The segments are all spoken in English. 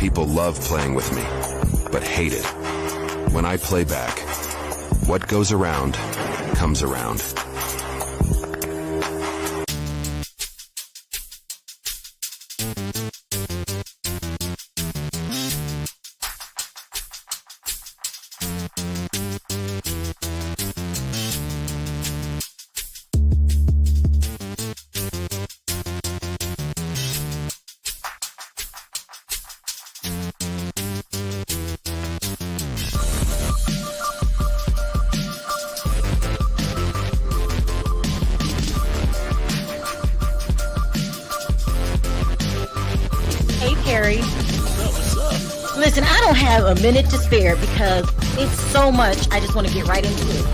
people love playing with me, but hate it when I play back. What goes around comes around. Listen, I don't have a minute to spare because it's so much. I just want to get right into it.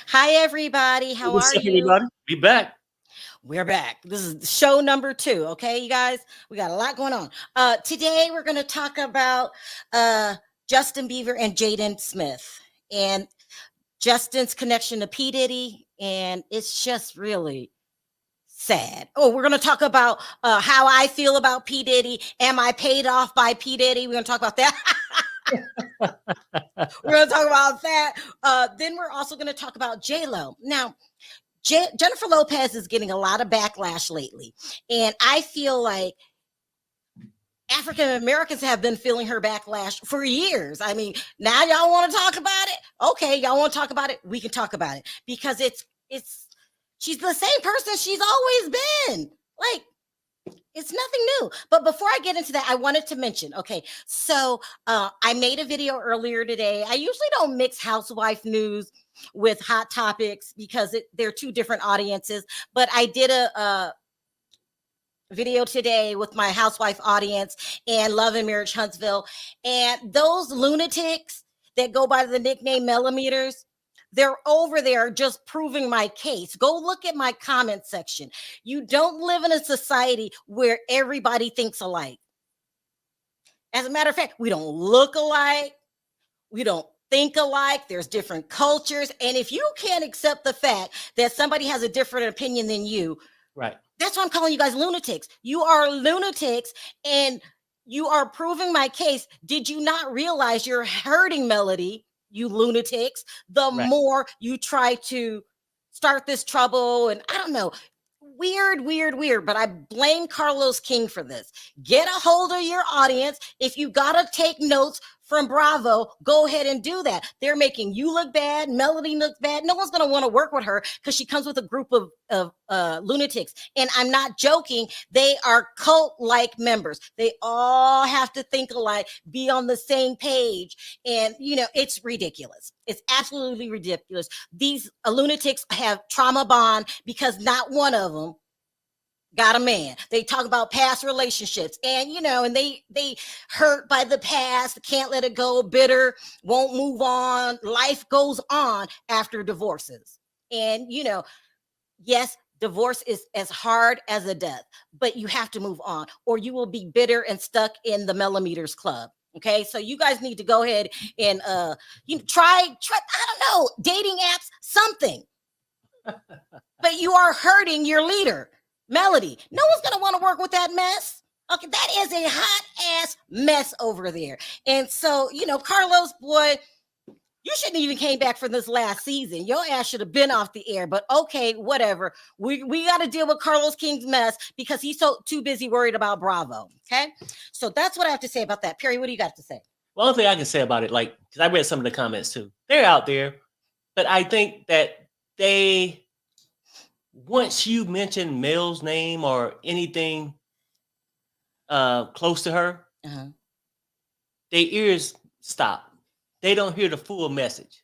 Hi, everybody. How are you? Everybody? Be back. We're back. This is show number 2. Okay, you guys, we got a lot going on. Today, we're going to talk about Justin Bieber and Jaden Smith and Justin's connection to P Diddy. And it's just really sad. Oh, we're going to talk about how I feel about P Diddy. Am I paid off by P Diddy? We're going to talk about that. We're going to talk about that. Then we're also going to talk about J-Lo. Now, Jennifer Lopez is getting a lot of backlash lately. And I feel like African Americans have been feeling her backlash for years. I mean, now y'all want to talk about it? Okay, y'all want to talk about it? We can talk about it because she's the same person she's always been. Like, it's nothing new. But before I get into that, I wanted to mention, okay, so I made a video earlier today. I usually don't mix housewife news with hot topics because they're two different audiences. But I did a video today with my housewife audience and Love and Marriage Huntsville. And those lunatics that go by the nickname millimeters, they're over there just proving my case. Go look at my comment section. You don't live in a society where everybody thinks alike. As a matter of fact, we don't look alike. We don't think alike. There's different cultures. And if you can't accept the fact that somebody has a different opinion than you, right? That's why I'm calling you guys lunatics. You are lunatics and you are proving my case. Did you not realize you're hurting Melody, you lunatics, the more you try to start this trouble? And I don't know, weird. But I blame Carlos King for this. Get a hold of your audience. If you got to take notes from Bravo, go ahead and do that. They're making you look bad. Melody looks bad. No one's going to want to work with her because she comes with a group of lunatics. And I'm not joking. They are cult-like members. They all have to think alike, be on the same page. And, it's ridiculous. It's absolutely ridiculous. These lunatics have trauma bond because not one of them got a man. They talk about past relationships and, and they hurt by the past, can't let it go, bitter, won't move on. Life goes on after divorces. And, yes, divorce is as hard as a death, but you have to move on or you will be bitter and stuck in the millimeters club. Okay. So you guys need to go ahead and, try, I don't know, dating apps, something, but you are hurting your leader. Melody, no one's going to want to work with that mess. Okay, that is a hot ass mess over there. And so, Carlos, boy, you shouldn't even came back for this last season. Your ass should have been off the air, but okay, whatever. We got to deal with Carlos King's mess because he's too busy worried about Bravo. Okay, so that's what I have to say about that. Perry, what do you got to say? Well, one thing I can say about it, because I read some of the comments too. They're out there, but I think that once you mention Mel's name or anything close to her, their ears stop. They don't hear the full message.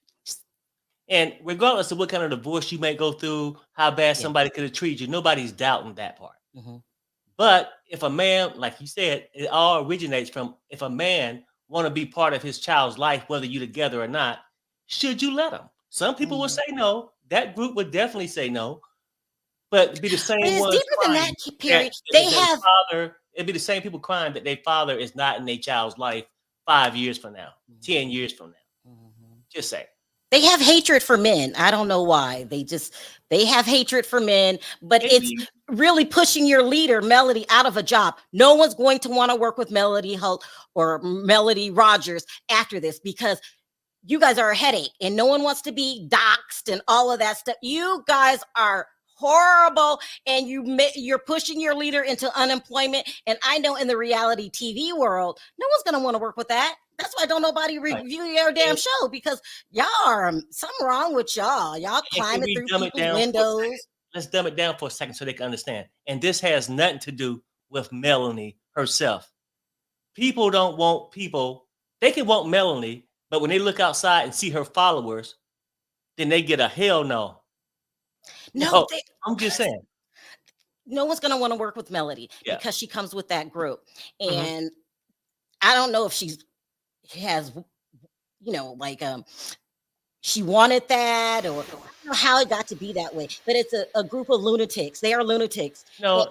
And regardless of what kind of divorce you may go through, how bad somebody could have treated you, nobody's doubting that part. But if a man, like you said, it all originates from if a man want to be part of his child's life, whether you're together or not, should you let him? Some people will say no. That group would definitely say no. But it'd be the same one. It's deeper than that, Perry. They have father It'd be the same people crying that their father is not in their child's life 5 years from now, 10 years from now. Just say. They have hatred for men. I don't know why. They have hatred for men, but it's really pushing your leader, Melody, out of a job. No one's going to want to work with Melody Holt or Melody Rogers after this because you guys are a headache and no one wants to be doxxed and all of that stuff. You guys are horrible and you're pushing your leader into unemployment. And I know in the reality TV world, no one's going to want to work with that. That's why don't nobody review your damn show because y'all are something wrong with y'all. Y'all climbing through people's windows. Let's dumb it down for a second so they can understand. And this has nothing to do with Melanie herself. People don't want people. They can want Melanie, but when they look outside and see her followers, then they get a hell no. No, I'm just saying. No one's going to want to work with Melody because she comes with that group. And I don't know if she has, she wanted that or I don't know how it got to be that way, but it's a group of lunatics. They are lunatics. No,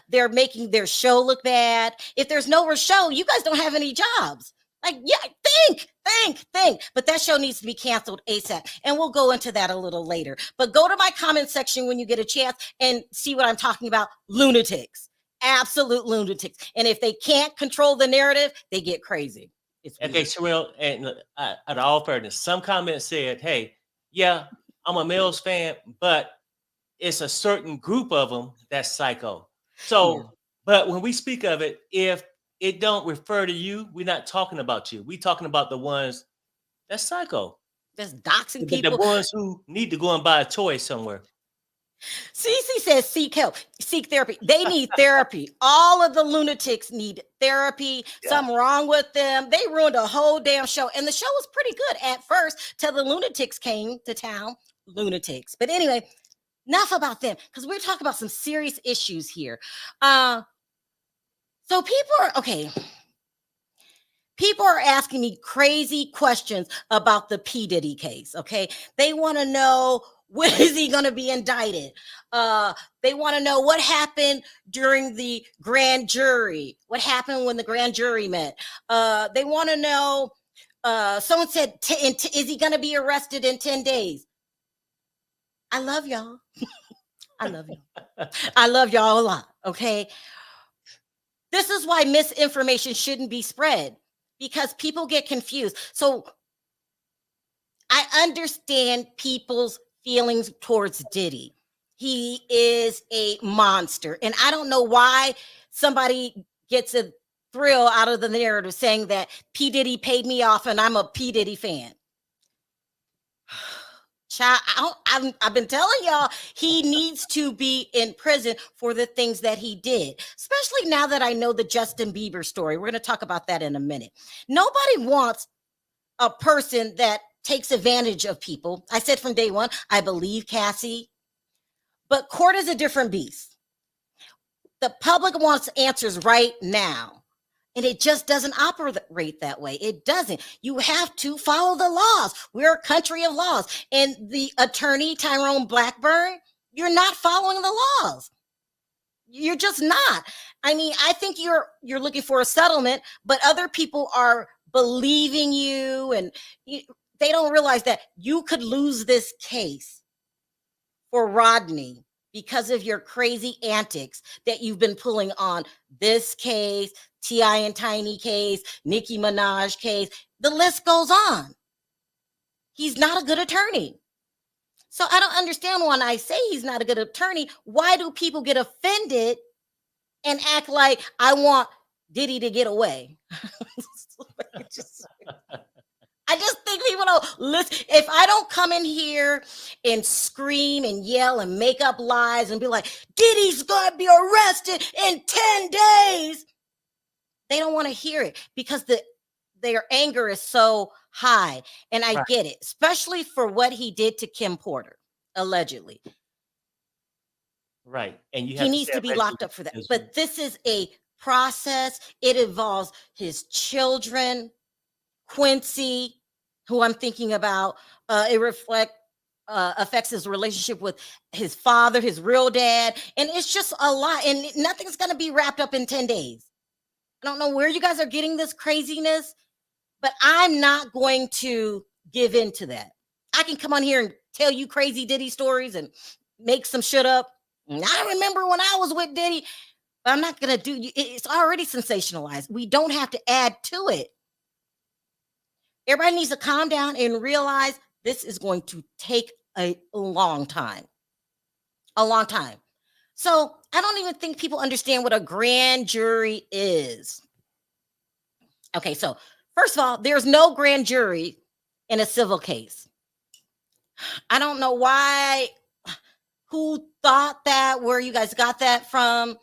they're making their show look bad. If there's no show, you guys don't have any jobs. Like, think. But that show needs to be canceled ASAP. And we'll go into that a little later. But go to my comment section when you get a chance and see what I'm talking about. Lunatics. Absolute lunatics. And if they can't control the narrative, they get crazy. Okay, Sharrell, and at all fairness, some comments said, hey, yeah, I'm a Mills fan, but it's a certain group of them that's psycho. So, but when we speak of it, if it don't refer to you, we're not talking about you. We're talking about the ones that's psycho. That's doxing people. The ones who need to go and buy a toy somewhere. Cece says seek help, seek therapy. They need therapy. All of the lunatics need therapy. Something wrong with them. They ruined a whole damn show. And the show was pretty good at first till the lunatics came to town. Lunatics. But anyway, enough about them because we're talking about some serious issues here. So people are asking me crazy questions about the P Diddy case. Okay. They want to know, when is he going to be indicted? They want to know what happened during the grand jury. What happened when the grand jury met? They want to know, someone said, is he going to be arrested in 10 days? I love y'all. I love you. I love y'all a lot. Okay. This is why misinformation shouldn't be spread because people get confused. So I understand people's feelings towards Diddy. He is a monster. And I don't know why somebody gets a thrill out of the narrative saying that P Diddy paid me off and I'm a P Diddy fan. Child, I've been telling y'all he needs to be in prison for the things that he did, especially now that I know the Justin Bieber story. We're going to talk about that in a minute. Nobody wants a person that takes advantage of people. I said from day one, I believe Cassie, but court is a different beast. The public wants answers right now. And it just doesn't operate that way. It doesn't. You have to follow the laws. We're a country of laws. And the attorney, Tyrone Blackburn, you're not following the laws. You're just not. I mean, I think you're looking for a settlement, but other people are believing you, and they don't realize that you could lose this case for Rodney because of your crazy antics that you've been pulling on this case, T.I. and Tiny case, Nicki Minaj case. The list goes on. He's not a good attorney. So I don't understand when I say he's not a good attorney. Why do people get offended and act like I want Diddy to get away? I just think people don't listen. If I don't come in here and scream and yell and make up lies and be like, Diddy's going to be arrested in 10 days, they don't want to hear it because their anger is so high. And I get it, especially for what he did to Kim Porter, allegedly. Right. And he needs to be locked up for that. But this is a process. It involves his children, Quincy, who I'm thinking about. It reflects affects his relationship with his father, his real dad. And it's just a lot. And nothing's going to be wrapped up in 10 days. I don't know where you guys are getting this craziness, but I'm not going to give in to that. I can come on here and tell you crazy Diddy stories and make some shit up. And I remember when I was with Diddy, but I'm not going to do it's already sensationalized. We don't have to add to it. Everybody needs to calm down and realize this is going to take a long time. A long time. So I don't even think people understand what a grand jury is. Okay, so first of all, there's no grand jury in a civil case. I don't know why, who thought that, where you guys got that from.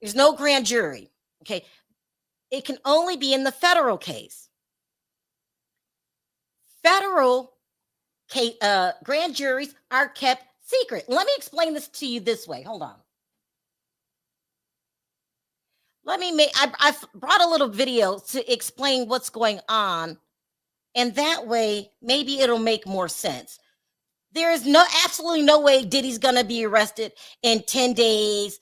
There's no grand jury. Okay, it can only be in the federal case. Federal grand juries are kept secret. Let me explain this to you this way. Hold on. I brought a little video to explain what's going on, and that way maybe it'll make more sense. There is absolutely no way Diddy's gonna be arrested in 10 days.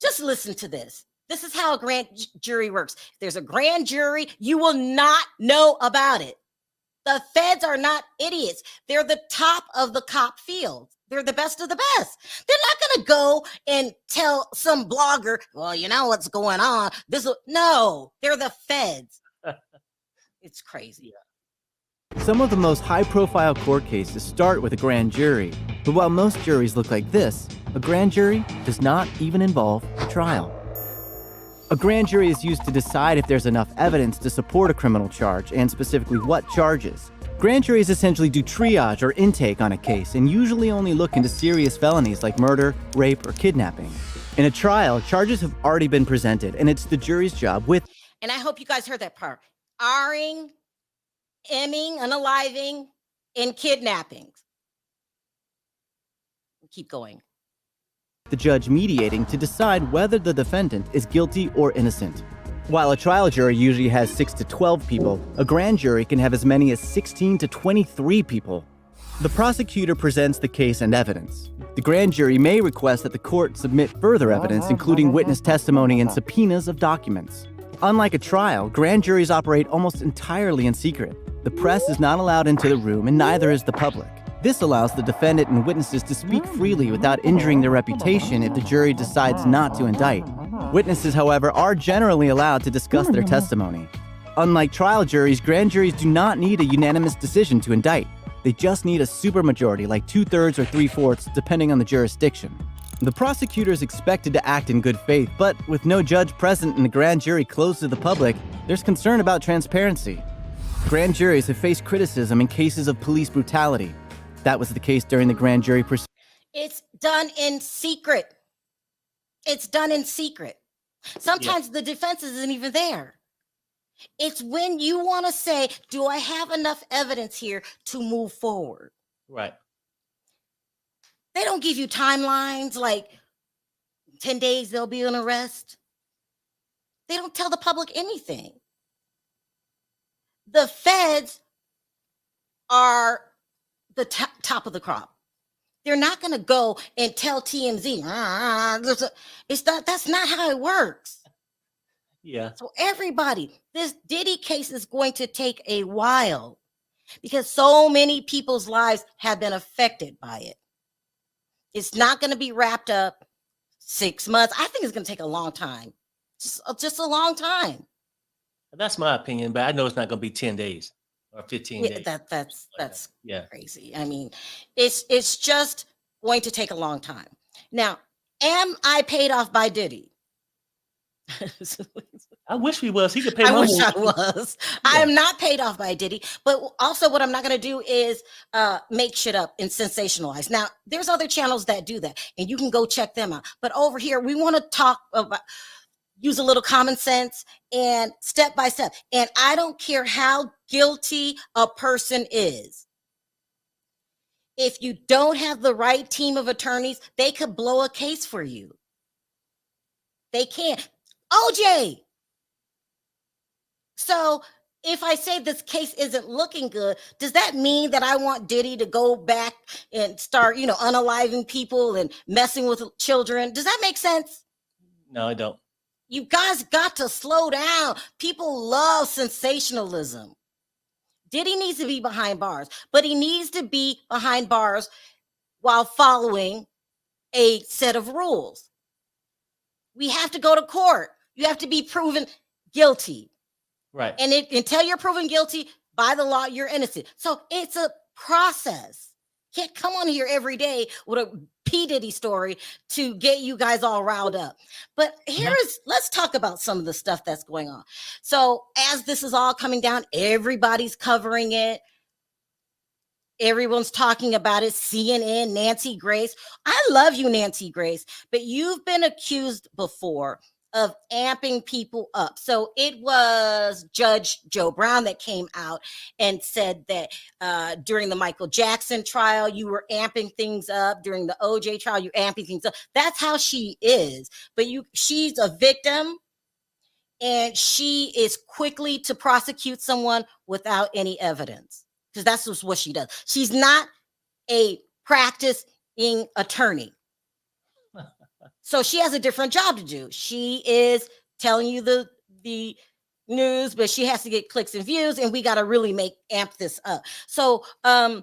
Just listen to this. This is how a grand jury works. If there's a grand jury, you will not know about it. The feds are not idiots. They're the top of the cop field. They're the best of the best. They're not going to go and tell some blogger, well, you know what's going on. No, they're the feds. It's crazy. Some of the most high-profile court cases start with a grand jury. But while most juries look like this, a grand jury does not even involve a trial. A grand jury is used to decide if there's enough evidence to support a criminal charge, and specifically what charges. Grand juries essentially do triage or intake on a case and usually only look into serious felonies like murder, rape, or kidnapping. In a trial, charges have already been presented, and it's the jury's job And I hope you guys heard that part. R'ing, Ming, unaliving, and kidnappings. Keep going. The judge mediating to decide whether the defendant is guilty or innocent. While a trial jury usually has 6 to 12 people, a grand jury can have as many as 16 to 23 people. The prosecutor presents the case and evidence. The grand jury may request that the court submit further evidence, including witness testimony and subpoenas of documents. Unlike a trial, grand juries operate almost entirely in secret. The press is not allowed into the room, and neither is the public. This allows the defendant and witnesses to speak freely without injuring their reputation if the jury decides not to indict. Witnesses, however, are generally allowed to discuss their testimony. Unlike trial juries, grand juries do not need a unanimous decision to indict. They just need a supermajority, like 2/3 or 3/4, depending on the jurisdiction. The prosecutor is expected to act in good faith, but with no judge present and the grand jury closed to the public, there's concern about transparency. Grand juries have faced criticism in cases of police brutality. That was the case during the grand jury proceedings. It's done in secret. It's done in secret. Sometimes the defense isn't even there. It's when you want to say, do I have enough evidence here to move forward? Right. They don't give you timelines like 10 days there'll be an arrest. They don't tell the public anything. The feds are the top of the crop. They're not going to go and tell TMZ. That's not how it works. Yeah. So everybody, this Diddy case is going to take a while because so many people's lives have been affected by it. It's not going to be wrapped up 6 months. I think it's going to take a long time. Just a long time. That's my opinion, but I know it's not going to be 10 days or 15 days. That's crazy. I mean, it's just going to take a long time. Now, am I paid off by Diddy? I wish we was. He could pay. I wish I was. Yeah. I am not paid off by Diddy, but also what I'm not going to do is make shit up and sensationalize. Now, there's other channels that do that, and you can go check them out. But over here, we want to talk about, use a little common sense and step by step. And I don't care how guilty a person is. If you don't have the right team of attorneys, they could blow a case for you. They can't. OJ. So if I say this case isn't looking good, does that mean that I want Diddy to go back and start, unaliving people and messing with children? Does that make sense? No, I don't. You guys got to slow down. People love sensationalism. Diddy needs to be behind bars, but he needs to be behind bars while following a set of rules. We have to go to court. You have to be proven guilty. Right. And until you're proven guilty by the law, you're innocent. So it's a process. Can't come on here every day with a P Diddy story to get you guys all riled up. But let's talk about some of the stuff that's going on. So as this is all coming down, everybody's covering it. Everyone's talking about it. CNN, Nancy Grace. I love you, Nancy Grace, but you've been accused before of amping people up. So it was Judge Joe Brown that came out and said that during the Michael Jackson trial, you were amping things up. During the OJ trial, you're amping things up. That's how she is. But she's a victim, and she is quickly to prosecute someone without any evidence, because that's just what she does. She's not a practicing attorney. So she has a different job to do. She is telling you the news, but she has to get clicks and views, and we got to really amp this up. So a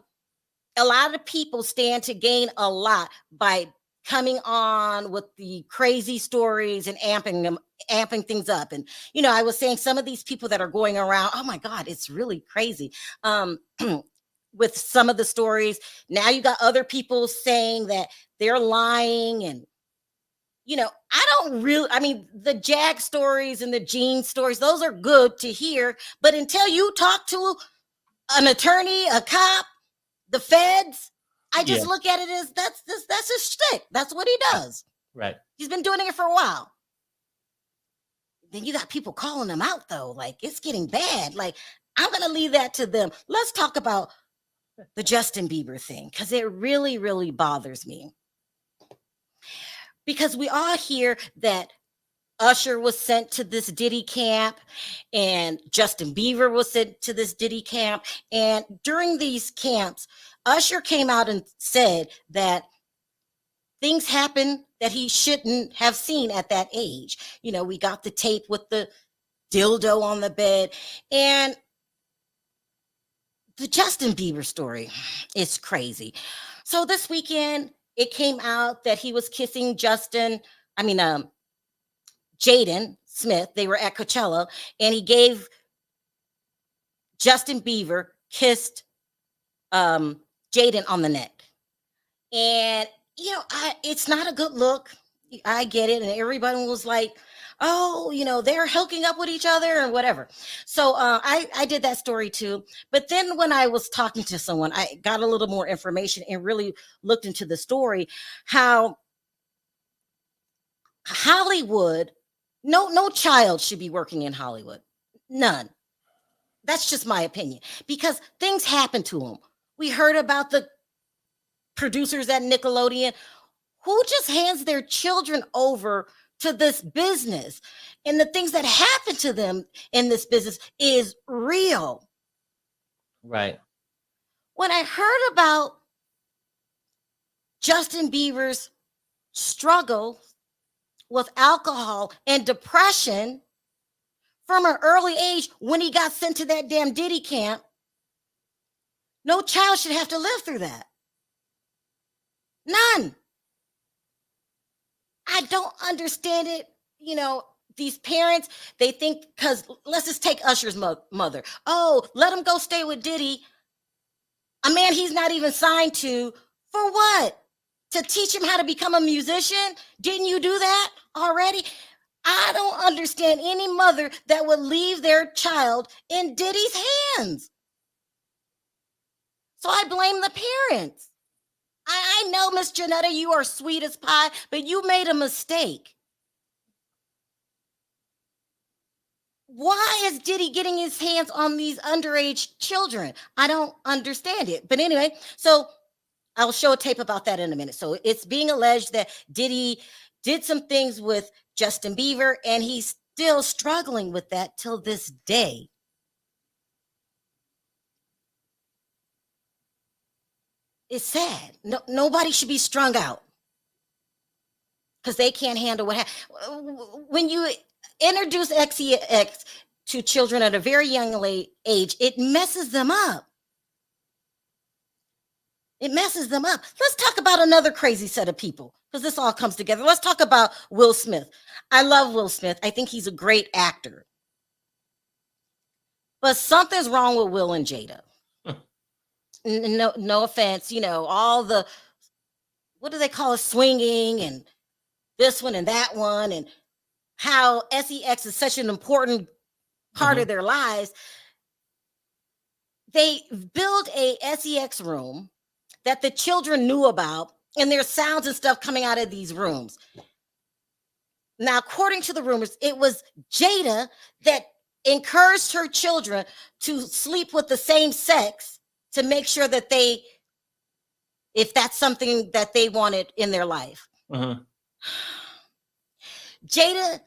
lot of people stand to gain a lot by coming on with the crazy stories and amping things up. And, I was saying some of these people that are going around, oh my God, it's really crazy. With some of the stories, now you got other people saying that they're lying. And the Jag stories and the Gene stories, those are good to hear. But until you talk to an attorney, a cop, the feds, I just look at it as that's his shtick. That's what he does. Right. He's been doing it for a while. Then you got people calling him out, though. Like, it's getting bad. Like, I'm going to leave that to them. Let's talk about the Justin Bieber thing, because it really, really bothers me. Because we all hear that Usher was sent to this Diddy camp and Justin Bieber was sent to this Diddy camp. And during these camps, Usher came out and said that things happened that he shouldn't have seen at that age. We got the tape with the dildo on the bed. And the Justin Bieber story is crazy. So this weekend, it came out that he was kissing Jaden Smith. They were at Coachella, and he gave Justin Bieber kissed Jaden on the neck. And, it's not a good look. I get it. And everybody was like, oh, they're hooking up with each other and whatever. So I did that story too. But then when I was talking to someone, I got a little more information and really looked into the story, how Hollywood, no child should be working in Hollywood. None. That's just my opinion, because things happen to them. We heard about the producers at Nickelodeon who just hands their children over to this business, and the things that happen to them in this business is real. Right. When I heard about Justin Bieber's struggle with alcohol and depression from an early age when he got sent to that damn Diddy camp, no child should have to live through that. None. I don't understand it. These parents, they think, because let's just take Usher's mother. Oh, let him go stay with Diddy, a man he's not even signed to. For what? To teach him how to become a musician? Didn't you do that already? I don't understand any mother that would leave their child in Diddy's hands. So I blame the parents. I know, Miss Janetta, you are sweet as pie, but you made a mistake. Why is Diddy getting his hands on these underage children? I don't understand it. But anyway, so I'll show a tape about that in a minute. So it's being alleged that Diddy did some things with Justin Bieber, and he's still struggling with that till this day. it's sad. Nobody should be strung out because they can't handle what happens. When you introduce XEX to children at a very young age, it messes them up. It messes them up. Let's talk about another crazy set of people because this all comes together. Let's talk about Will Smith. I love Will Smith. I think he's a great actor. But something's wrong with Will and Jada. No offense, all the, what do they call it, swinging and this one and that one, and how SEX is such an important part of their lives. They build a SEX room that the children knew about, and there's sounds and stuff coming out of these rooms. Now, according to the rumors, it was Jada that encouraged her children to sleep with the same sex to make sure that if that's something that they wanted in their life. Jada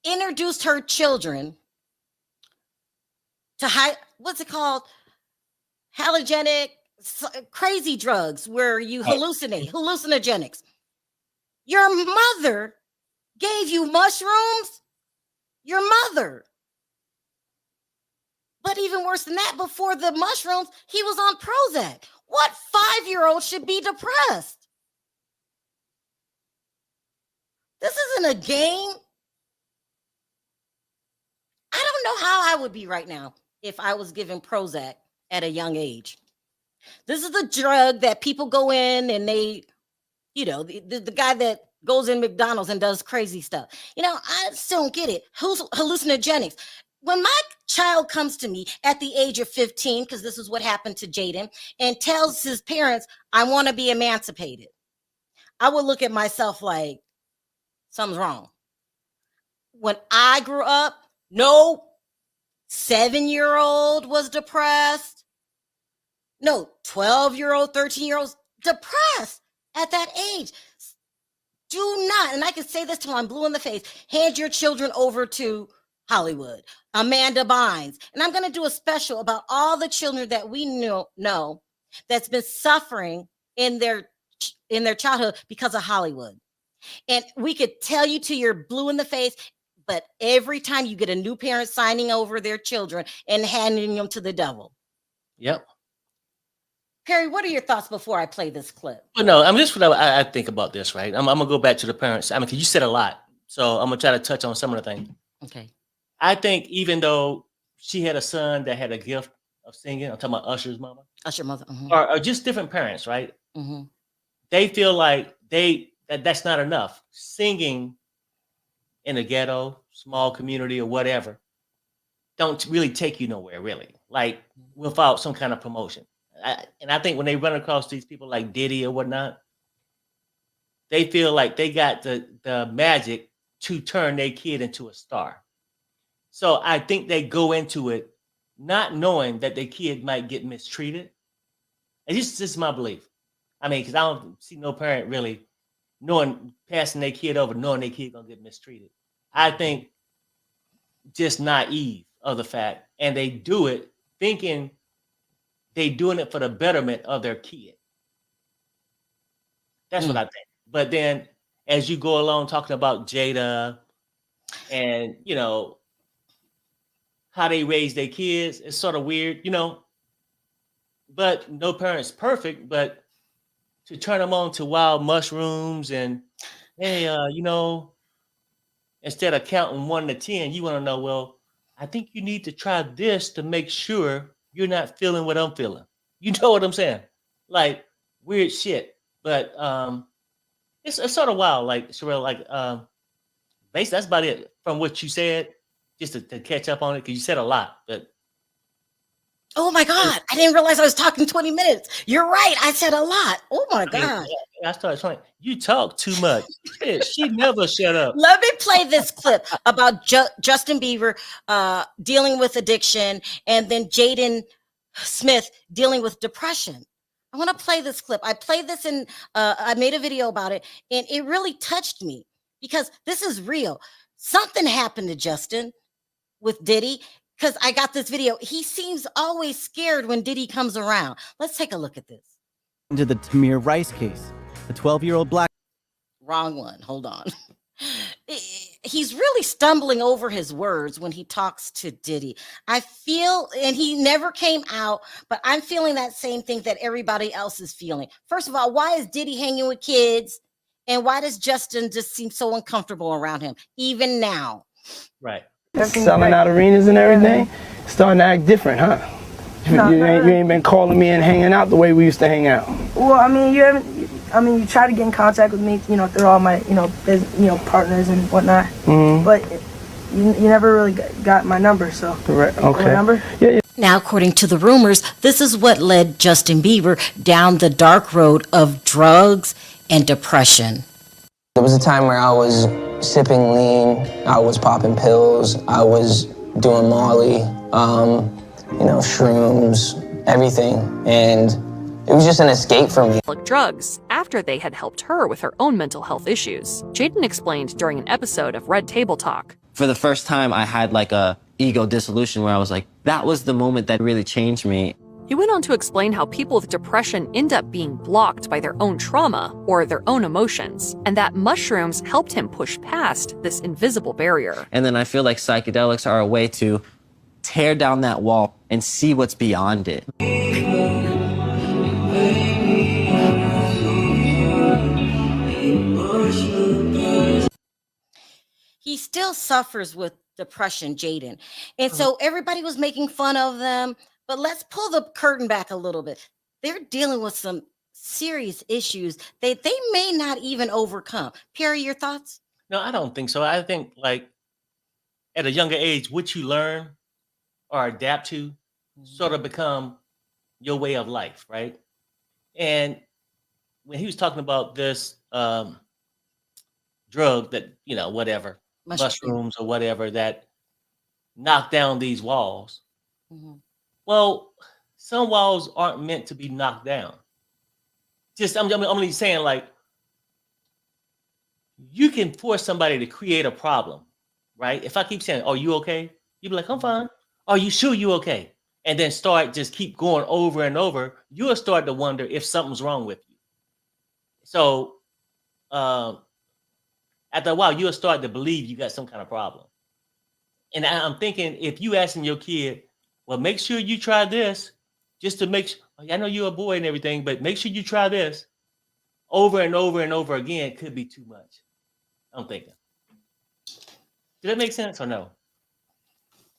introduced her children to what's it called? Halogenic, crazy drugs where you hallucinate, hallucinogenics. Your mother gave you mushrooms? Your mother. But even worse than that, before the mushrooms, he was on Prozac. What 5-year-old should be depressed? This isn't a game. I don't know how I would be right now if I was given Prozac at a young age. This is the drug that people go in and they, the guy that goes in McDonald's and does crazy stuff. I just don't get it. Hallucinogenics. When my child comes to me at the age of 15, because this is what happened to Jaden, and tells his parents, I want to be emancipated, I would look at myself like, something's wrong. When I grew up, no 7-year-old was depressed. No 12-year-old, 13-year-olds depressed at that age. Do not, and I can say this till I'm blue in the face, hand your children over to Hollywood, Amanda Bynes. And I'm going to do a special about all the children that we know that's been suffering in their childhood because of Hollywood. And we could tell you till you're blue in the face, but every time you get a new parent signing over their children and handing them to the devil. Yep. Perry, what are your thoughts before I play this clip? Well, no, I'm just what I think about this, right? I'm gonna go back to the parents. Because you said a lot, so I'm gonna try to touch on some of the things. Okay. I think even though she had a son that had a gift of singing, I'm talking about Usher's mama. Usher mother. Or just different parents, right? They feel like that's not enough. Singing in a ghetto, small community or whatever, don't really take you nowhere, really. Like without some kind of promotion. And I think when they run across these people like Diddy or whatnot, they feel like they got the magic to turn their kid into a star. So I think they go into it not knowing that their kid might get mistreated. And this is my belief. Because I don't see no parent really passing their kid over, knowing their kid gonna get mistreated. I think just naive of the fact, and they do it thinking they doing it for the betterment of their kid. That's what I think. But then as you go along talking about Jada and, how they raise their kids, it's sort of weird, but no parent's perfect, but to turn them on to wild mushrooms and, hey, instead of counting 1 to 10, you want to know, well, I think you need to try this to make sure you're not feeling what I'm feeling. You know what I'm saying? Like weird shit. But it's sort of wild, like Sharrell, basically that's about it from what you said, just to catch up on it, because you said a lot. But oh my God, I didn't realize I was talking 20 minutes. You're right. I said a lot. Oh my God. I started trying. You talk too much. She never shut up. Let me play this clip about Justin Bieber dealing with addiction, and then Jaden Smith dealing with depression. I want to play this clip. I played this I made a video about it, and it really touched me because this is real. Something happened to Justin with Diddy, because I got this video. He seems always scared when Diddy comes around. Let's take a look at this. into the Tamir Rice case, a 12-year-old black. Wrong one. Hold on. He's really stumbling over his words when he talks to Diddy. I feel, and he never came out, but I'm feeling that same thing that everybody else is feeling. First of all, why is Diddy hanging with kids? And why does Justin just seem so uncomfortable around him, even now? Right. Selling out arenas and everything, starting to act different, huh? You ain't been calling me and hanging out the way we used to hang out. Well, I mean, you try to get in contact with me, through all my, partners and whatnot. Mm-hmm. But you never really got my number, so. Right. Okay. My number? Yeah. Now, according to the rumors, this is what led Justin Bieber down the dark road of drugs and depression. There was a time where I was sipping lean, I was popping pills, I was doing Molly, shrooms, everything, and it was just an escape for me. Drugs after they had helped her with her own mental health issues. Jaden explained during an episode of Red Table Talk. For the first time, I had like a ego dissolution where I was like, that was the moment that really changed me. He went on to explain how people with depression end up being blocked by their own trauma or their own emotions, and that mushrooms helped him push past this invisible barrier. And then I feel like psychedelics are a way to tear down that wall and see what's beyond it. He still suffers with depression, Jaden. And so everybody was making fun of them. But let's pull the curtain back a little bit. They're dealing with some serious issues that they may not even overcome. Perry, your thoughts? No, I don't think so. I think like at a younger age, what you learn or adapt to sort of become your way of life, right? And when he was talking about this drug that, whatever, mushrooms or whatever that knock down these walls. Mm-hmm. Well, some walls aren't meant to be knocked down. I'm only saying, like, you can force somebody to create a problem, right? If I keep saying, "Are you okay?" You'd be like, "I'm fine." "Are you sure you okay?" And then just keep going over and over. You'll start to wonder if something's wrong with you. So, after a while, you'll start to believe you got some kind of problem. And I'm thinking, if you asking your kid, well, make sure you try this, just to make sure, I know you're a boy and everything, but make sure you try this over and over and over again could be too much. I'm thinking. Did that make sense or no?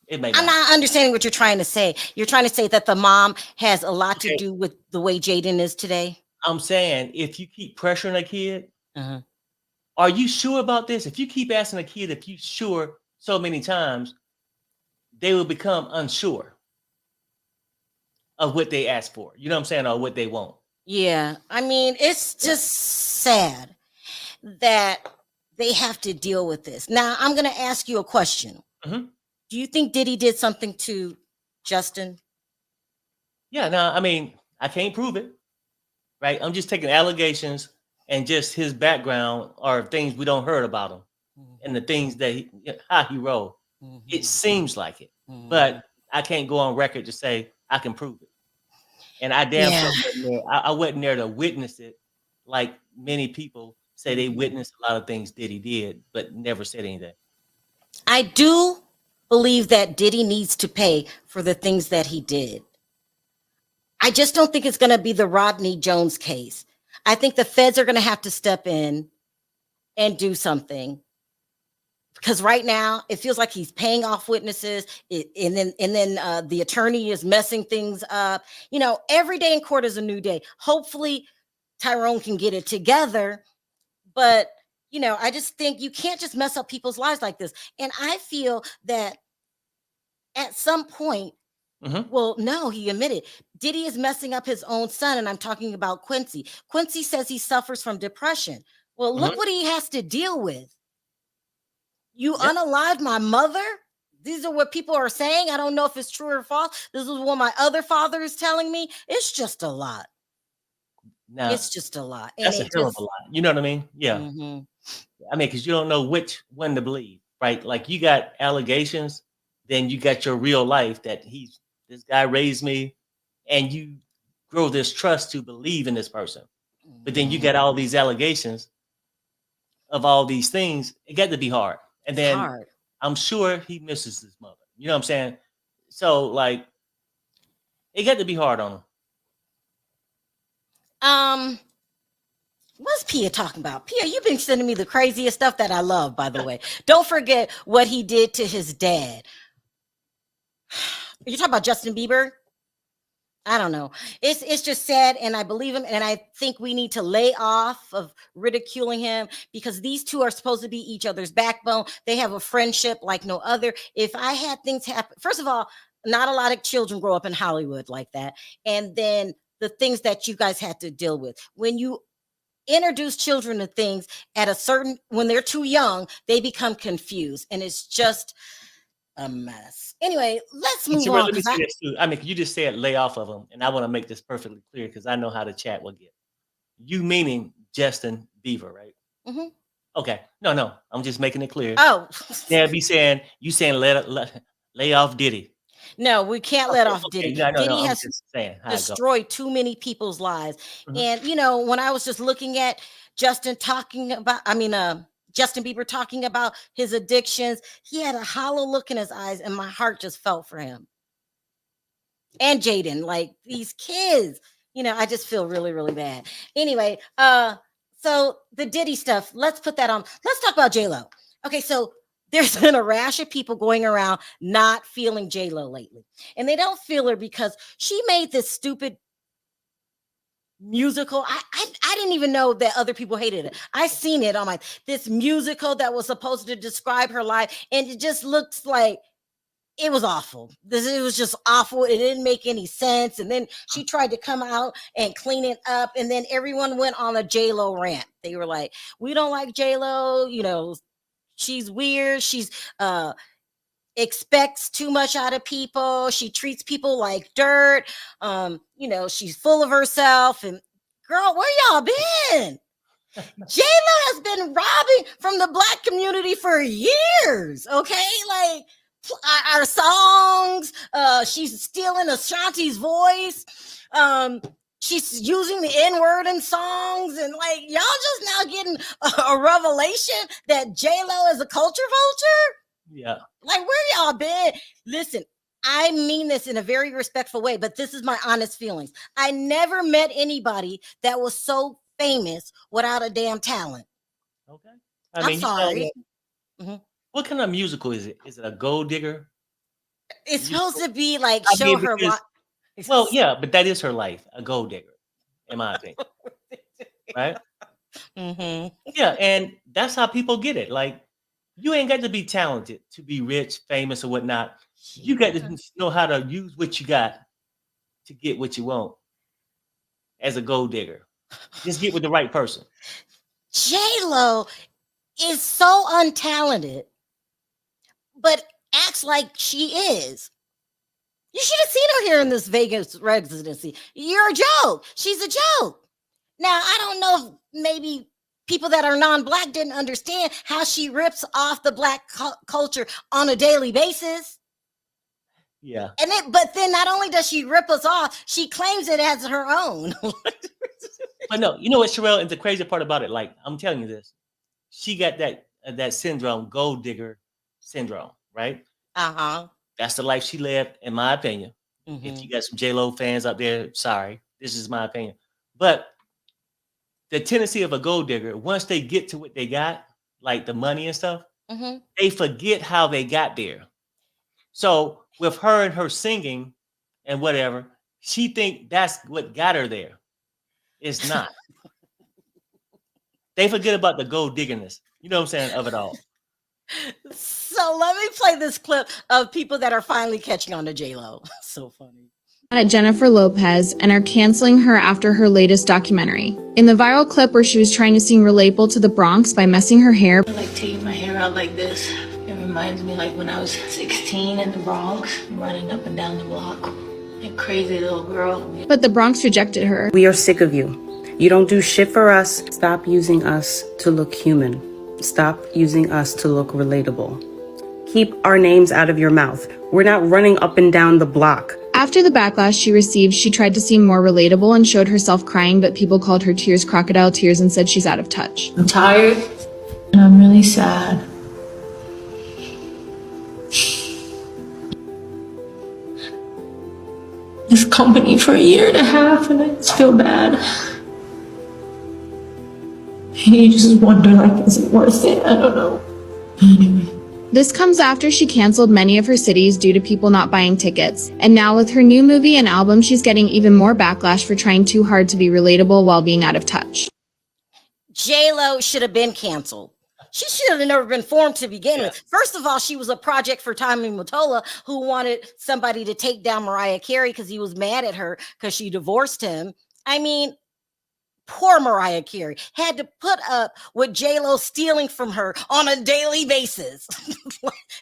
It may not. I'm not understanding what you're trying to say. You're trying to say that the mom has a lot to do with the way Jaden is today? I'm saying, if you keep pressuring a kid, are you sure about this? If you keep asking a kid if you're sure so many times, they will become unsure of what they ask for. You know what I'm saying? Or what they want. Yeah. I mean, it's just sad that they have to deal with this. Now, I'm going to ask you a question. Mm-hmm. Do you think Diddy did something to Justin? Yeah, no, I mean, I can't prove it, right? I'm just taking allegations and just his background or things we don't heard about him and the things that how he rolled. It seems like it, but I can't go on record to say I can prove it. And I I wasn't there to witness it, like many people say they witnessed a lot of things Diddy did, but never said anything. I do believe that Diddy needs to pay for the things that he did. I just don't think it's going to be the Rodney Jones case. I think the feds are going to have to step in and do something. Because right now it feels like he's paying off witnesses, and then the attorney is messing things up. Every day in court is a new day. Hopefully, Tyrone can get it together. But I just think you can't just mess up people's lives like this. And I feel that at some point, well, no, he admitted Diddy is messing up his own son, and I'm talking about Quincy. Quincy says he suffers from depression. Well, look what he has to deal with. You unalived my mother? These are what people are saying. I don't know if it's true or false. This is what my other father is telling me. It's just a lot. No, it's just a lot. That's a hell of a lot. You know what I mean? Yeah. Mm-hmm. I mean, because you don't know which one to believe, right? Like you got allegations, then you got your real life that this guy raised me, and you grow this trust to believe in this person. But then you get all these allegations of all these things. It got to be hard. And then hard. I'm sure he misses his mother. You know what I'm saying? So like, it got to be hard on him. What's Pia talking about? Pia, you've been sending me the craziest stuff that I love, by the way. Don't forget what he did to his dad. You talking about Justin Bieber? I don't know. It's just sad, and I believe him, and I think we need to lay off of ridiculing him because these two are supposed to be each other's backbone. They have a friendship like no other. If I had things happen, first of all, not a lot of children grow up in Hollywood like that. And then the things that you guys had to deal with. When you introduce children to things at a certain, when they're too young, they become confused, and it's just a mess. Anyway, let's move on. Let me say this too. I mean, you just said lay off of them, and I want to make this perfectly clear because I know how the chat will get. You meaning Justin Bieber, right? Mm-hmm. Okay. No, I'm just making it clear. Oh, yeah, be saying you saying lay off Diddy. No, we can't let off Okay. Diddy. No, Diddy has just saying destroyed too many people's lives. And you know, when I was just looking at Justin Bieber talking about his addictions, he had a hollow look in his eyes, and my heart just felt for him. And Jaden, like these kids, you know, I just feel really, really bad. Anyway, so the Diddy stuff, let's put that on. Let's talk about J-Lo. Okay, so there's been a rash of people going around not feeling J-Lo lately. And they don't feel her because she made this stupid musical. I didn't even know that other people hated it. I seen it on this musical that was supposed to describe her life, and it just looks like it was awful. It was just awful. It didn't make any sense. And then she tried to come out and clean it up, and then everyone went on a J-Lo rant. They were like, we don't like J-Lo, you know, she's weird, she's expects too much out of people, she treats people like dirt, you know, she's full of herself. And girl, where y'all been? J-Lo has been robbing from the Black community for years, okay? Like our songs, she's stealing Ashanti's voice, she's using the N-word in songs, and like y'all just now getting a revelation that J-Lo is a culture vulture. Yeah. Like, where y'all been? Listen, I mean this in a very respectful way, but this is my honest feelings. I never met anybody that was so famous without a damn talent. Okay. I'm sorry. What kind of musical is it? Is it a gold digger? It's supposed to be like show her. Well, yeah, but that is her life, a gold digger, in my opinion. Right? Yeah, and that's how people get it. Like, you ain't got to be talented to be rich, famous, or whatnot. You got to know how to use what you got to get what you want as a gold digger. Just get with the right person. J-Lo is so untalented, but acts like she is. You should have seen her here in this Vegas residency. You're a joke. She's a joke. Now, I don't know if maybe people that are non-Black didn't understand how she rips off the Black culture on a daily basis. Yeah. But then not only does she rip us off, she claims it as her own. But no, you know what, Sharrell, and the crazy part about it, like, I'm telling you this, she got that syndrome, gold digger syndrome, right? That's the life she lived, in my opinion. If you got some J-Lo fans out there, sorry, this is my opinion. But the tendency of a gold digger, once they get to what they got, like the money and stuff, they forget how they got there. So with her and her singing and whatever, she think that's what got her there. It's not. They forget about the gold diggerness, you know what I'm saying, of it all. So let me play this clip of people that are finally catching on to J-Lo. So funny. At Jennifer Lopez and are canceling her after her latest documentary. In the viral clip where she was trying to seem relatable to the Bronx by messing her hair. I like taking my hair out like this. It reminds me like when I was 16 in the Bronx, running up and down the block. A crazy little girl. But the Bronx rejected her. We are sick of you. You don't do shit for us. Stop using us to look human. Stop using us to look relatable. Keep our names out of your mouth. We're not running up and down the block. After the backlash she received, she tried to seem more relatable and showed herself crying, but people called her tears crocodile tears and said she's out of touch. I'm tired and I'm really sad. This company for 1.5 years and I just feel bad. You just wonder, like, is it worth it? I don't know. Anyway. This comes after she canceled many of her cities due to people not buying tickets. And now with her new movie and album, she's getting even more backlash for trying too hard to be relatable while being out of touch. J-Lo should have been canceled. She should have never been formed to begin with. First of all, she was a project for Tommy Mottola, who wanted somebody to take down Mariah Carey because he was mad at her because she divorced him. I mean, poor Mariah Carey had to put up with J-Lo stealing from her on a daily basis.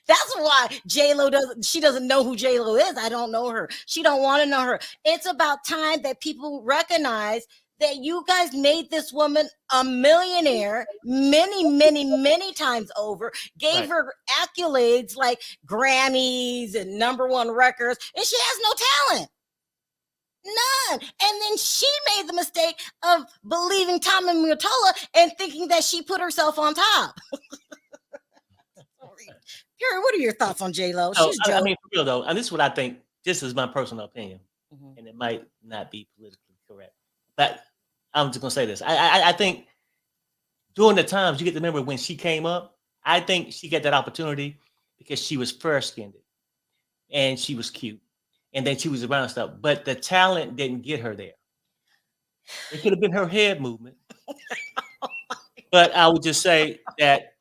That's why J-Lo doesn't know who J-Lo is. I don't know her. She don't want to know her. It's about time that people recognize that you guys made this woman a millionaire many times over, gave her accolades like Grammys and #1 records, and she has no talent. None. And then she made the mistake of believing Tommy Mottola and thinking that she put herself on top. Perry, what are your thoughts on J-Lo? Oh, I mean, for real though, and this is what I think. This is my personal opinion, and it might not be politically correct, but I'm just gonna say this. I think during the times, you get to remember when she came up, I think she got that opportunity because she was fair-skinned and she was cute. And then she was around stuff, but the talent didn't get her there. It could have been her head movement, but I would just say that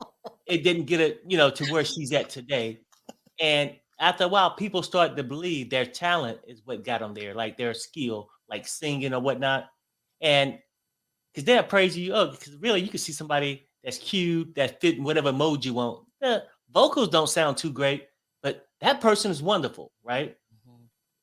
it didn't get it, to where she's at today. And after a while, people start to believe their talent is what got them there, like their skill, like singing or whatnot. And because they'll praise you, because really you can see somebody that's cute, that fit in whatever mode you want. The vocals don't sound too great, but that person is wonderful, right?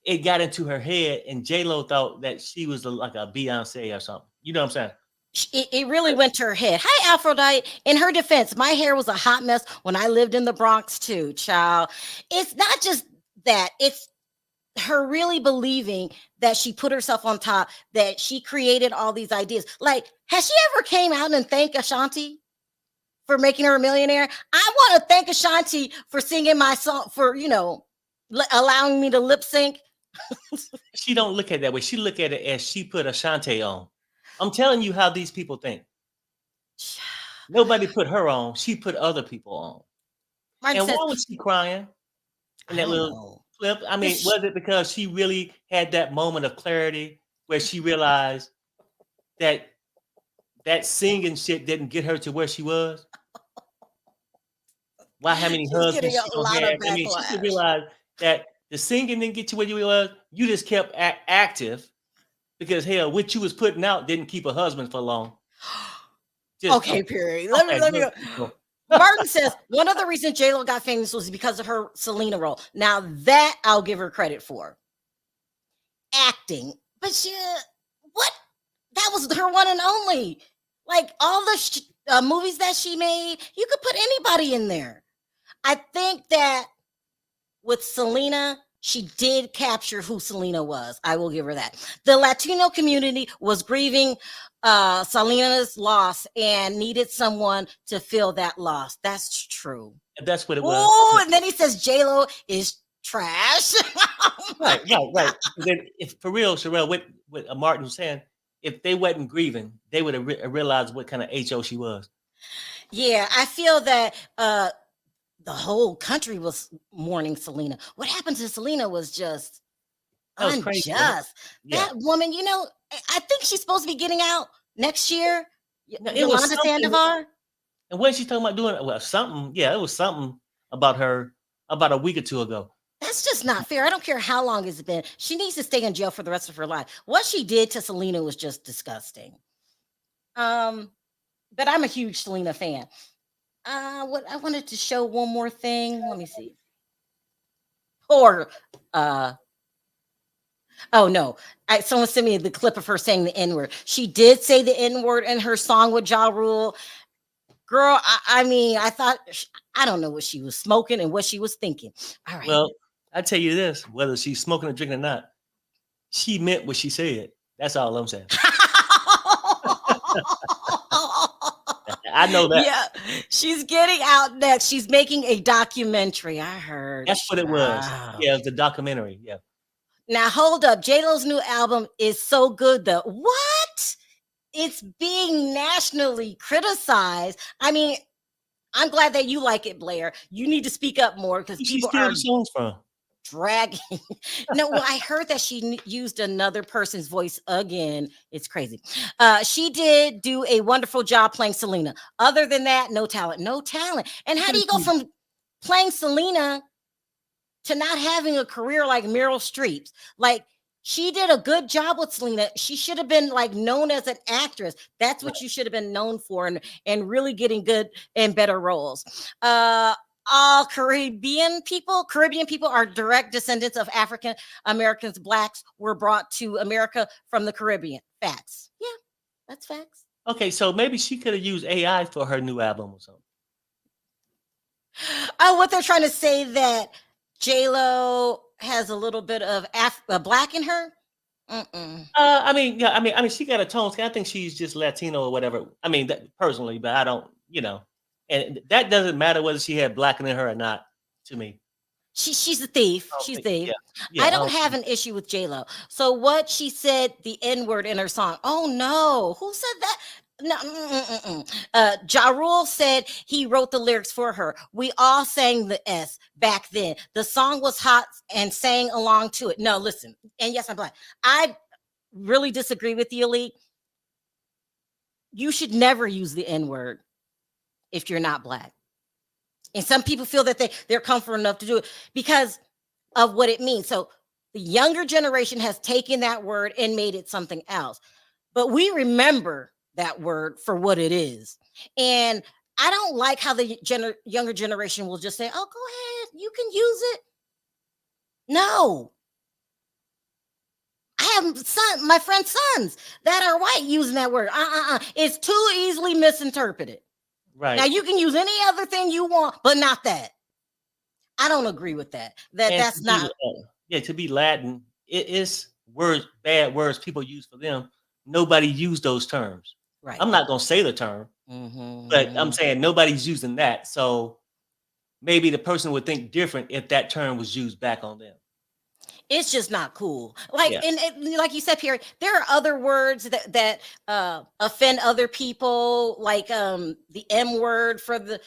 It got into her head, and J-Lo thought that she was like a Beyonce or something. You know what I'm saying? It really went to her head. Hi, Aphrodite. In her defense, my hair was a hot mess when I lived in the Bronx too, child. It's not just that. It's her really believing that she put herself on top, that she created all these ideas. Like, has she ever came out and thanked Ashanti for making her a millionaire? I want to thank Ashanti for singing my song, for, allowing me to lip sync. She don't look at it that way. She look at it as she put Ashanti on. I'm telling you how these people think. Nobody put her on. She put other people on. Why was she crying in that little clip? I mean, was it because she really had that moment of clarity where she realized that singing shit didn't get her to where she was? Why? How many husbands she had? I mean, she should realize that the singing didn't get you where you was. You just kept active because hell, what you was putting out didn't keep a husband for long. Okay, period. Let me go. Martin says one of the reasons J-Lo got famous was because of her Selena role. Now that I'll give her credit for. Acting, but that was her one and only. Like all the movies that she made, you could put anybody in there. I think that with Selena, she did capture who Selena was. I will give her that. The Latino community was grieving Selena's loss and needed someone to fill that loss. that's true. That's what it was. Oh, and then he says J-Lo is trash. Right. Then, if for real, Sharrell, what Martin was saying, if they wasn't grieving, they would have realized what kind of HO she was. Yeah, I feel that the whole country was mourning Selena. What happened to Selena was just unjust. Crazy, that woman, I think she's supposed to be getting out next year. Yolanda Sandoval. And what is she talking about doing? Well, something. Yeah, it was something about her about a week or two ago. That's just not fair. I don't care how long it's been. She needs to stay in jail for the rest of her life. What she did to Selena was just disgusting. But I'm a huge Selena fan. What I wanted to show one more thing. Let me see. Someone sent me the clip of her saying the N-word. She did say the N-word in her song with Ja Rule. Girl, I mean, I don't know what she was smoking and what she was thinking. All right. Well, I tell you this, whether she's smoking or drinking or not, she meant what she said. That's all I'm saying. I know that. Yeah, she's getting out next. She's making a documentary. I heard. That's what it was. Wow. Yeah, it was a documentary. Yeah. Now hold up. J-Lo's new album is so good though. What? It's being nationally criticized. I mean, I'm glad that you like it, Blair. You need to speak up more because people steal are the songs from. dragging. No, well, I heard that she used another person's voice again. It's crazy. She did do a wonderful job playing Selena. Other than that, no talent, no talent. And how do you go from playing Selena to not having a career like Meryl Streep's? Like, she did a good job with Selena. She should have been like known as an actress. That's what you should have been known for, and really getting good and better roles. All Caribbean people are direct descendants of African Americans. Blacks were brought to America from the Caribbean. Facts. Yeah, that's facts. Okay, so maybe she could have used AI for her new album or something. Oh, what they're trying to say that J-Lo has a little bit of black in her. I mean, she got a tone. I think she's just Latino or whatever. I mean, personally, but I don't, and that doesn't matter whether she had black in her or not to me. She's a thief. She's a thief. Yeah, I don't have an issue with J-Lo. So what she said, the N-word in her song. Oh no, who said that? No, Ja Rule said he wrote the lyrics for her. We all sang the S back then. The song was hot and sang along to it. No, listen, and yes, I'm black. I really disagree with you, Elite. You should never use the N-word if you're not black. And some people feel that they're comfortable enough to do it because of what it means. So the younger generation has taken that word and made it something else. But we remember that word for what it is. And I don't like how the younger generation will just say, oh, go ahead, you can use it. No. I have my friend's sons that are white using that word. It's too easily misinterpreted. Right. Now you can use any other thing you want, but not that. I don't agree with that. That's not. To be Latin, it is words, bad words people use for them. Nobody used those terms. Right. I'm not gonna say the term, but I'm saying nobody's using that. So maybe the person would think different if that term was used back on them. It's just not cool. Like, and like you said, Pierre, there are other words that offend other people, like the M word for the,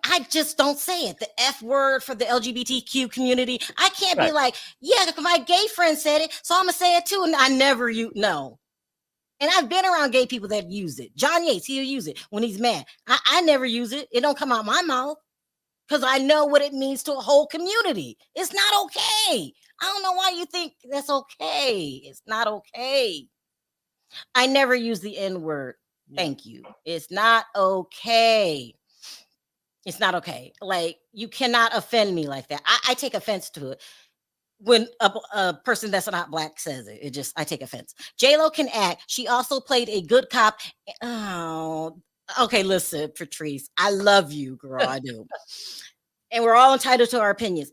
I just don't say it. The F word for the LGBTQ community. I can't be like, yeah, my gay friend said it, so I'm gonna say it too. And I never no. And I've been around gay people that use it. John Yates, he'll use it when he's mad. I never use it. It don't come out my mouth because I know what it means to a whole community. It's not okay. I don't know why you think that's okay. It's not okay. I never use the N-word. Thank you. It's not okay. It's not okay. Like, you cannot offend me like that. I take offense to it. When a person that's not black says it, I take offense. J-Lo can act. She also played a good cop. Oh, okay, listen, Patrice, I love you, girl, I do. And we're all entitled to our opinions.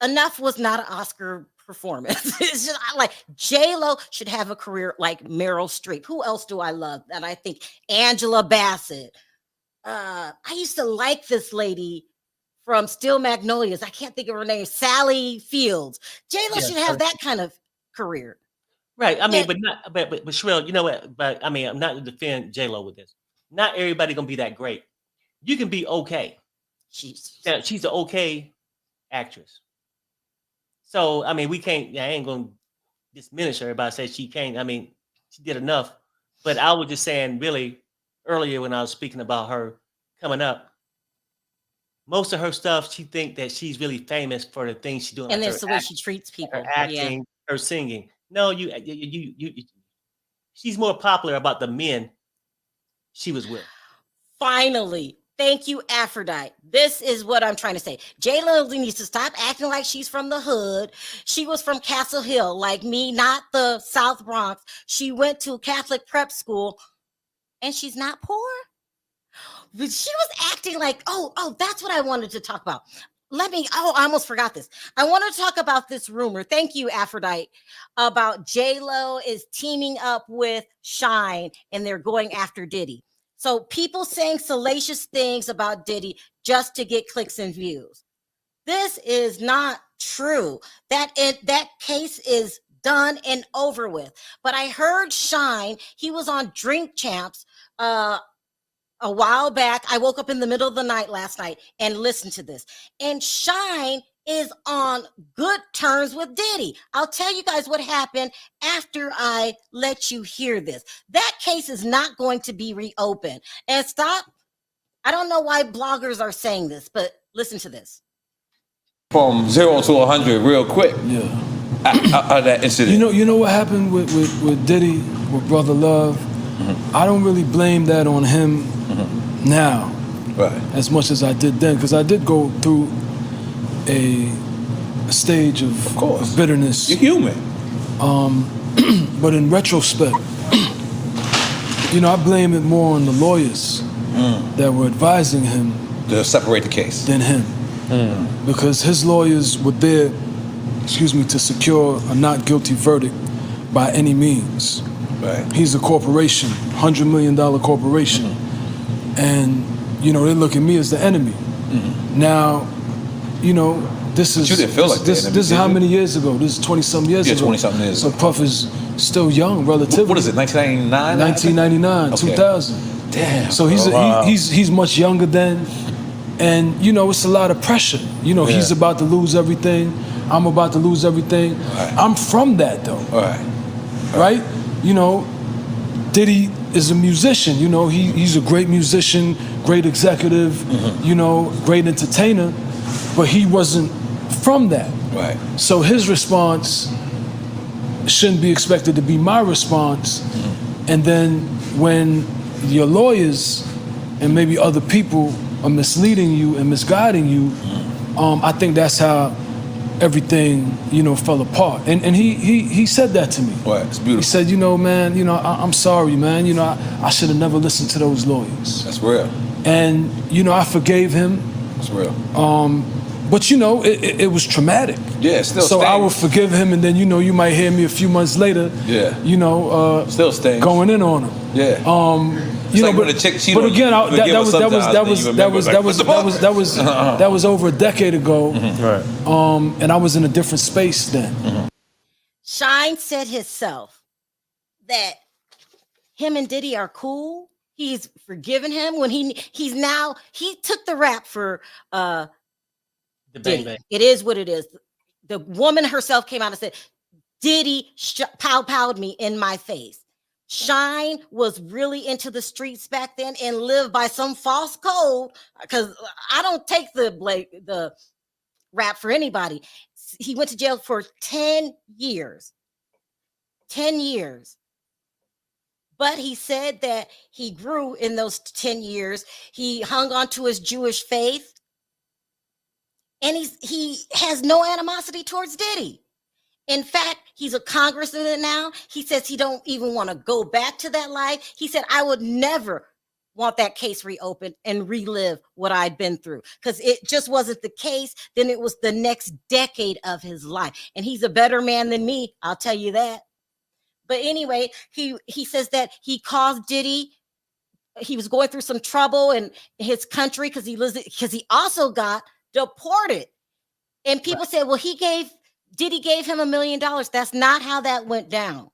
Enough was not an Oscar performance. It's just like J-Lo should have a career like Meryl Streep. Who else do I love? And I think Angela Bassett. I used to like this lady from Still Magnolias. I can't think of her name. Sally Fields. J-Lo should have that kind of career. Right. I mean, but Sharrell, you know what? But I mean, I'm not to defend J-Lo with this. Not everybody gonna be that great. You can be okay. She's an okay actress. So I mean, we can't. I ain't gonna diminish her by saying she can't. I mean, she did enough. But I was just saying, really, earlier when I was speaking about her coming up. Most of her stuff, she think that she's really famous for the things she's doing. And that's the way she treats people. Her acting, her singing. No, you, she's more popular about the men she was with. Finally, thank you, Aphrodite. This is what I'm trying to say. J-Lo needs to stop acting like she's from the hood. She was from Castle Hill, like me, not the South Bronx. She went to Catholic prep school, and she's not poor. But she was acting like, oh, that's what I wanted to talk about. I almost forgot this. I want to talk about this rumor. Thank you, Aphrodite, about J-Lo is teaming up with Shine and they're going after Diddy. So people saying salacious things about Diddy just to get clicks and views. This is not true. That case is done and over with. But I heard Shine, he was on Drink Champs a while back. I woke up in the middle of the night last night and listened to this. And Shine is on good terms with Diddy. I'll tell you guys what happened after I let you hear this. That case is not going to be reopened. And stop. I don't know why bloggers are saying this, but listen to this. From 0 to 100 real quick. Yeah. That incident. You know what happened with Diddy, with Brother Love? I don't really blame that on him now, as much as I did then, because I did go through a stage of bitterness. You're human. But in retrospect, I blame it more on the lawyers that were advising him to separate the case than him, because his lawyers were there, to secure a not guilty verdict by any means. Right. He's a corporation, $100 million corporation. And, they look at me as the enemy. Now, this is... But you didn't feel like this is how many years ago? This is 20-something years ago. 20-something years ago. So Puff is still young, relatively. What is it, 1999? 1999, Okay. 2000. Damn. So he's much younger then. And, it's a lot of pressure. He's about to lose everything. I'm about to lose everything. Right. I'm from that, though. Right? Diddy is a musician. He's a great musician, great executive, great entertainer, but he wasn't from that. Right. So his response shouldn't be expected to be my response. And then when your lawyers and maybe other people are misleading you and misguiding you, I think that's how everything, fell apart. And he said that to me. Right, it's beautiful. He said, man, I'm sorry, man. I should have never listened to those lawyers. That's real. And, I forgave him. That's real. But, it was traumatic. Yeah, it still So stings. I will forgive him, and then, you might hear me a few months later, still stings. going in on him. Yeah. But again, that was over a decade ago, and I was in a different space then. Shine said himself that him and Diddy are cool. He's forgiven him when he took the rap for The Bang Diddy. Bang. It is what it is. The woman herself came out and said, Diddy pow-powed me in my face. Shine was really into the streets back then and lived by some false code, because I don't take the rap for anybody. He went to jail for 10 years. 10 years. But he said that he grew in those 10 years. He hung on to his Jewish faith. And he has no animosity towards Diddy. In fact, he's a congressman now. He says he don't even want to go back to that life. He said, I would never want that case reopened and relive what I'd been through, because it just wasn't the case. Then it was the next decade of his life. And he's a better man than me, I'll tell you that. But anyway, he says that he caused Diddy, he was going through some trouble in his country because he also got deported. And people said, well, Diddy gave him $1 million. That's not how that went down.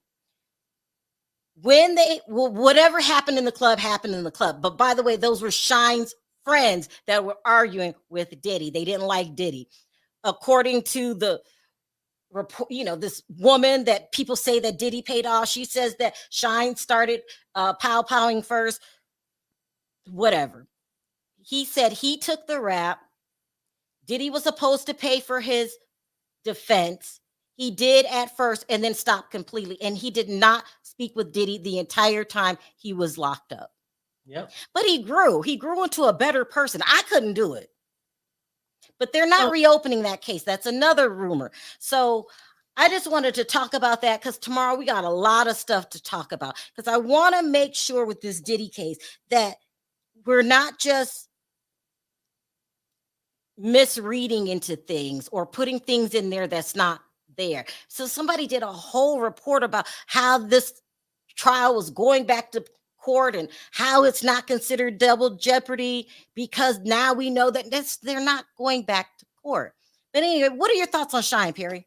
Whatever happened in the club happened in the club. But by the way, those were Shine's friends that were arguing with Diddy. They didn't like Diddy. According to the report, this woman that people say that Diddy paid off, she says that Shine started pow-powing first. Whatever. He said he took the rap. Diddy was supposed to pay for his defense. He did at first and then stopped completely. And he did not speak with Diddy the entire time he was locked up. Yep. But he grew into a better person. I couldn't do it. But they're not reopening that case. That's another rumor. So I just wanted to talk about that, because tomorrow we got a lot of stuff to talk about. Because I want to make sure with this Diddy case that we're not just misreading into things or putting things in there that's not there. So somebody did a whole report about how this trial was going back to court and how it's not considered double jeopardy because now we know that they're not going back to court. But anyway, what are your thoughts on Shine, Perry?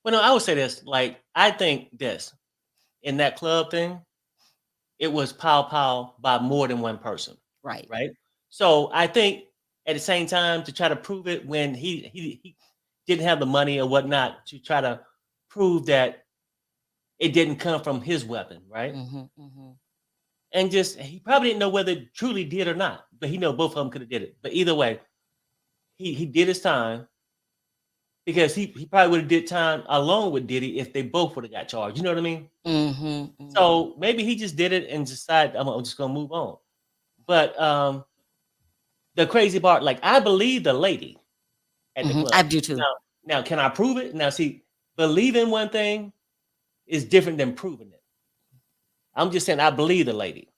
Well, no, I would say this. Like, I think this in that club thing, it was pow by more than one person. Right. Right. So I think at the same time to try to prove it when he didn't have the money or whatnot to try to prove that it didn't come from his weapon, right? And just he probably didn't know whether it truly did or not, but he know both of them could have did it. But either way, he did his time because he probably would have did time alone with Diddy if they both would have got charged. You know what I mean? So maybe he just did it and decided I'm just gonna move on. But the crazy part, like I believe the lady at the club. I do too. Now, can I prove it? Now, see, believing one thing is different than proving it. I'm just saying I believe the lady.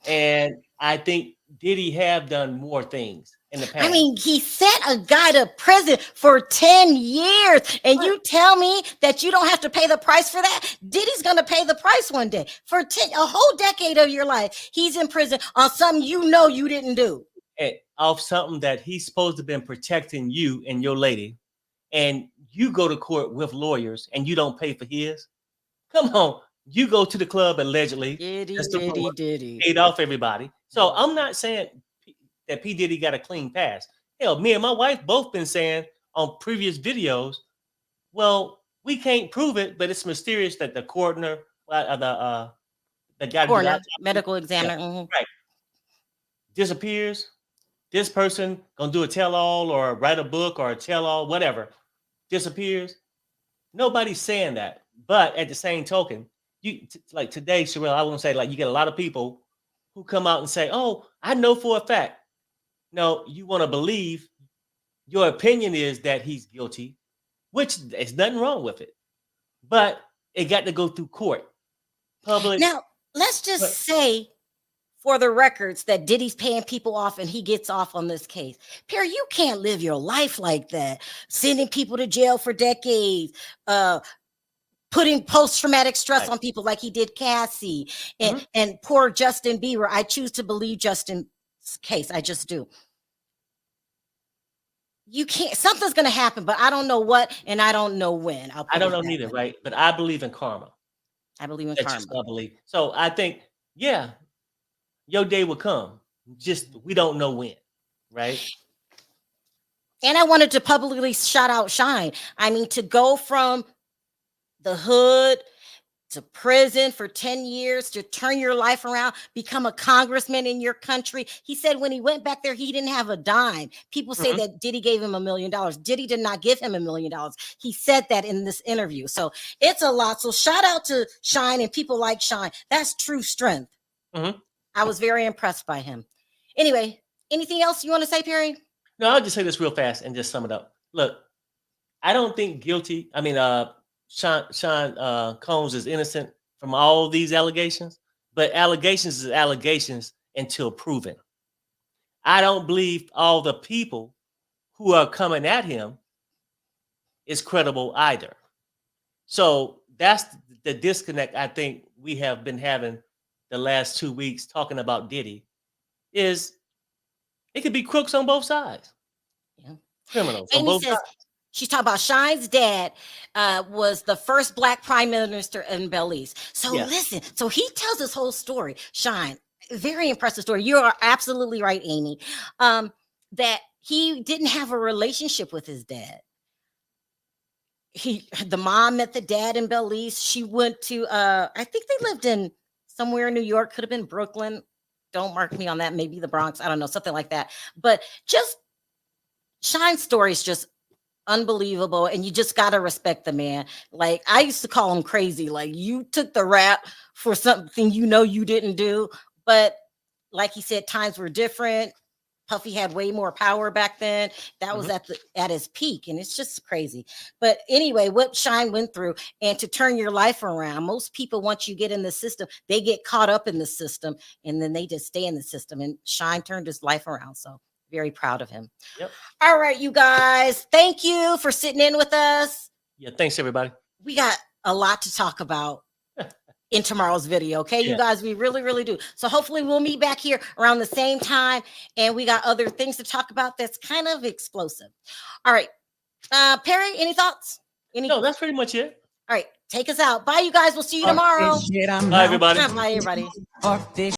And I think Diddy have done more things in the past. I mean, he sent a guy to prison for 10 years. And you tell me that you don't have to pay the price for that? Diddy's going to pay the price one day. For a whole decade of your life, he's in prison on something you know you didn't do. Off something that he's supposed to have been protecting you and your lady. And you go to court with lawyers and you don't pay for his. Come on. You go to the club allegedly. Diddy. Paid off everybody. So I'm not saying that P Diddy got a clean pass. Hell, me and my wife both been saying on previous videos, well, we can't prove it, but it's mysterious that the coroner, the guy, medical examiner, right, disappears. This person gonna do a tell-all or write a book or a tell-all, whatever, disappears. Nobody's saying that, but at the same token, like today, Sharrell, I won't say like you get a lot of people who come out and say, "Oh, I know for a fact." No, you want to believe your opinion is that he's guilty, which there's nothing wrong with it, but it got to go through court, public. Now, let's just say for the records that Diddy's paying people off and he gets off on this case. Perry, you can't live your life like that, sending people to jail for decades, putting post-traumatic stress on people like he did Cassie and poor Justin Bieber. I choose to believe Justin's case. I just do. You can't, something's going to happen, but I don't know what, and I don't know when. I don't know neither, right? But I believe in karma. I believe in That's karma. just what I believe. So I think, yeah, your day will come. Just, we don't know when, right? And I wanted to publicly shout out Shine. I mean, to go from the hood to prison for 10 years, to turn your life around, become a congressman in your country. He said when he went back there, he didn't have a dime. People say that Diddy gave him $1 million. Diddy did not give him $1 million. He said that in this interview. So it's a lot. So shout out to Shine and people like Shine. That's true strength. I was very impressed by him. Anyway, anything else you want to say, Perry? No, I'll just say this real fast and just sum it up. Look, I don't think Sean Combs is innocent from all these allegations, but allegations is allegations until proven. I don't believe all the people who are coming at him is credible either. So that's the disconnect I think we have been having the last 2 weeks talking about Diddy, is it could be crooks on both sides. Yeah. Criminals and on both sides. She's talking about Shine's dad was the first Black prime minister in Belize. So listen, so he tells this whole story. Shine, very impressive story. You are absolutely right, Amy, that he didn't have a relationship with his dad. The mom met the dad in Belize. She went to, I think they lived in somewhere in New York, could have been Brooklyn. Don't mark me on that. Maybe the Bronx. I don't know, something like that. But just Shine's story is just unbelievable, and you just got to respect the man. Like, I used to call him crazy. Like, you took the rap for something you know you didn't do. But like he said, times were different. Puffy had way more power back then. That was at his peak, and it's just crazy. But anyway, what Shine went through, and to turn your life around. Most people, once you get in the system, they get caught up in the system, and then they just stay in the system. And Shine turned his life around. So very proud of him. Yep. All right, you guys. Thank you for sitting in with us. Yeah, thanks everybody. We got a lot to talk about in tomorrow's video. Okay, you guys, we really, really do. So hopefully we'll meet back here around the same time. And we got other things to talk about that's kind of explosive. All right. Perry, any thoughts? No, that's pretty much it. All right, take us out. Bye, you guys. We'll see you tomorrow. Bye, everybody. Bye, everybody.